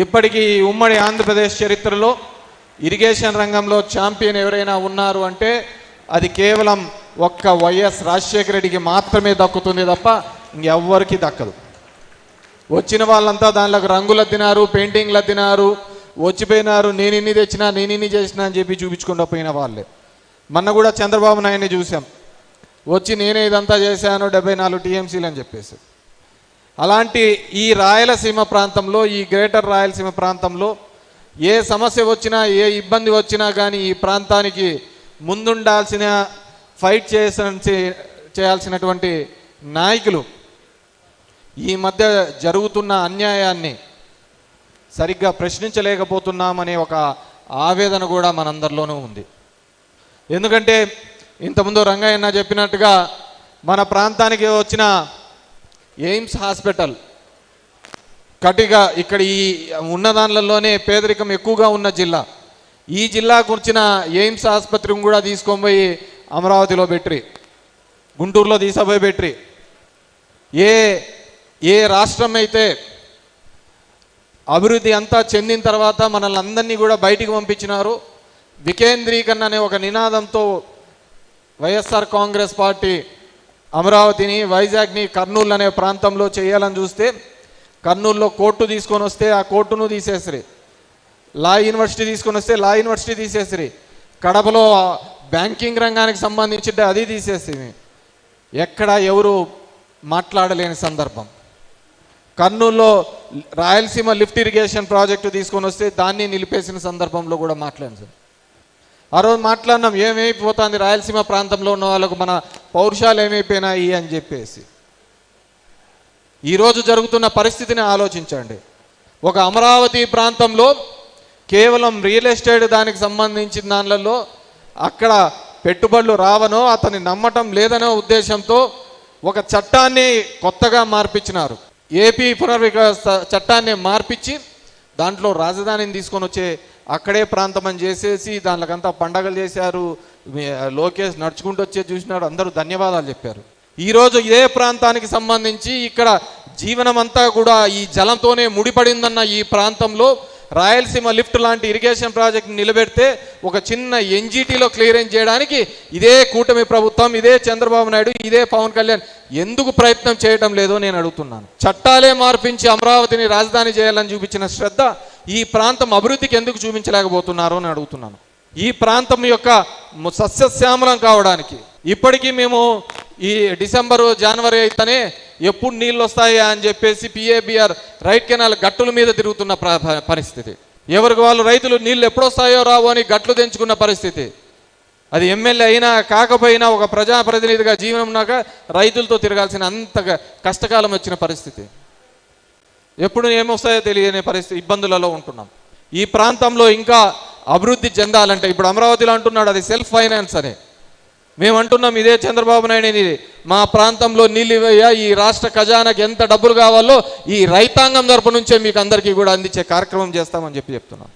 ఇప్పటికీ ఉమ్మడి ఆంధ్రప్రదేశ్ చరిత్రలో ఇరిగేషన్ రంగంలో ఛాంపియన్ ఎవరైనా ఉన్నారు అంటే అది కేవలం ఒక్క వైఎస్ రాజశేఖర రెడ్డికి మాత్రమే దక్కుతుంది తప్ప ఇంకెవ్వరికి దక్కదు. వచ్చిన వాళ్ళంతా దానిలోకి రంగులు అద్దినారు, పెయింటింగ్లు అద్దినారు, వచ్చిపోయినారు, నేను ఇన్ని తెచ్చినా నేను ఇన్ని చేసినా అని చెప్పి చూపించుకుంటూ పోయిన వాళ్ళే. మొన్న కూడా చంద్రబాబు నాయుడిని చూసాం, వచ్చి నేనే ఇదంతా చేశాను 74 టీఎంసీలు అని చెప్పేసి. అలాంటి ఈ రాయలసీమ ప్రాంతంలో, ఈ గ్రేటర్ రాయలసీమ ప్రాంతంలో ఏ సమస్య వచ్చినా, ఏ ఇబ్బంది వచ్చినా కానీ ఈ ప్రాంతానికి ముందుండాల్సిన, ఫైట్ చేయాల్సినటువంటి నాయకులు ఈ మధ్య జరుగుతున్న అన్యాయాన్ని సరిగ్గా ప్రశ్నించలేకపోతున్నామనే ఒక ఆవేదన కూడా మనందరిలోనూ ఉంది. ఎందుకంటే ఇంతకుముందు రంగయ్యన్న చెప్పినట్టుగా మన ప్రాంతానికి వచ్చిన ఎయిమ్స్ హాస్పిటల్ కటిగా ఇక్కడ ఈ ఉన్న దానిలోనే పేదరికం ఎక్కువగా ఉన్న జిల్లా. ఈ జిల్లాకు వచ్చిన ఎయిమ్స్ ఆసుపత్రిని కూడా తీసుకొని పోయి అమరావతిలో పెట్టి, గుంటూరులో తీసుకుపోయి పెట్టి, ఏ రాష్ట్రం అయితే అభివృద్ధి అంతా చెందిన తర్వాత మనల్ని అందరినీ కూడా బయటికి పంపించినారు, వికేంద్రీకరణ అనే ఒక నినాదంతో వైఎస్ఆర్ కాంగ్రెస్ పార్టీ అమరావతిని, వైజాగ్ని, కర్నూలు అనే ప్రాంతంలో చేయాలని చూస్తే కర్నూలులో కోర్టు తీసుకొని వస్తే ఆ కోర్టును తీసేసిరి, లా యూనివర్సిటీ తీసుకొని వస్తే లా యూనివర్సిటీ తీసేసిరి, కడపలో బ్యాంకింగ్ రంగానికి సంబంధించి అది తీసేసి ఎక్కడ ఎవరు మాట్లాడలేని సందర్భం. కర్నూలులో రాయలసీమ లిఫ్ట్ ఇరిగేషన్ ప్రాజెక్టు తీసుకొని వస్తే దాన్ని నిలిపేసిన సందర్భంలో కూడా మాట్లాడాను సార్. ఆ రోజు మాట్లాడినాం, ఏమైపోతుంది రాయలసీమ ప్రాంతంలో ఉన్న వాళ్ళకు, మన పౌరుషాలు ఏమైపోయినాయి అని చెప్పేసి. ఈరోజు జరుగుతున్న పరిస్థితిని ఆలోచించండి. ఒక అమరావతి ప్రాంతంలో కేవలం రియల్ ఎస్టేట్ దానికి సంబంధించిన దానిలలో అక్కడ పెట్టుబడులు రావనో, అతన్ని నమ్మటం లేదనో ఉద్దేశంతో ఒక చట్టాన్ని కొత్తగా మార్పించినారు. ఏపీ పునర్వికాస చట్టాన్ని మార్పించి దాంట్లో రాజధానిని తీసుకొని వచ్చే అక్కడే ప్రాంతం అని చేసేసి దానికంతా పండగలు చేశారు. లోకేష్ నడుచుకుంటూ వచ్చే చూసినాడు, అందరూ ధన్యవాదాలు చెప్పారు. ఈరోజు ఇదే ప్రాంతానికి సంబంధించి ఇక్కడ జీవనం అంతా కూడా ఈ జలంతోనే ముడిపడిందన్న ఈ ప్రాంతంలో రాయలసీమ లిఫ్ట్ లాంటి ఇరిగేషన్ ప్రాజెక్ట్ని నిలబెడితే ఒక చిన్న ఎన్జీటీలో క్లియరెన్స్ చేయడానికి ఇదే కూటమి ప్రభుత్వం, ఇదే చంద్రబాబు నాయుడు, ఇదే పవన్ కళ్యాణ్ ఎందుకు ప్రయత్నం చేయటం లేదో నేను అడుగుతున్నాను. చట్టాలే మార్పించి అమరావతిని రాజధాని చేయాలని చూపించిన శ్రద్ధ ఈ ప్రాంతం అభివృద్ధికి ఎందుకు చూపించలేకపోతున్నారో అని అడుగుతున్నాను. ఈ ప్రాంతం యొక్క సస్యశ్యామలం కావడానికి ఇప్పటికీ మేము ఈ డిసెంబరు, జనవరి అయితేనే ఎప్పుడు నీళ్ళు వస్తాయా అని చెప్పేసి పిఏబిఆర్ రైట్ కెనాల్ గట్టుల మీద తిరుగుతున్న పరిస్థితి. ఎవరికి వాళ్ళు రైతులు నీళ్ళు ఎప్పుడు వస్తాయో రావో అని గట్లు తెంచుకున్న పరిస్థితి. అది ఎమ్మెల్యే అయినా కాకపోయినా ఒక ప్రజాప్రతినిధిగా జీవనం ఉన్నాక రైతులతో తిరగాల్సిన అంత కష్టకాలం వచ్చిన పరిస్థితి. ఎప్పుడు ఏమొస్తాయో తెలియని పరిస్థితి, ఇబ్బందులలో ఉంటున్నాం. ఈ ప్రాంతంలో ఇంకా అభివృద్ధి చెందాలంటే ఇప్పుడు అమరావతిలో అంటున్నాడు అది సెల్ఫ్ ఫైనాన్స్ అని. మేము అంటున్నాం ఇదే చంద్రబాబు నాయుడు మా ప్రాంతంలో నీళ్ళు ఇవ్వయ్యా, ఈ రాష్ట్ర ఖజానాకి ఎంత డబ్బులు కావాలో ఈ రైతాంగం తరపు నుంచే మీకు అందరికీ కూడా అందించే కార్యక్రమం చేస్తామని చెప్తున్నాం.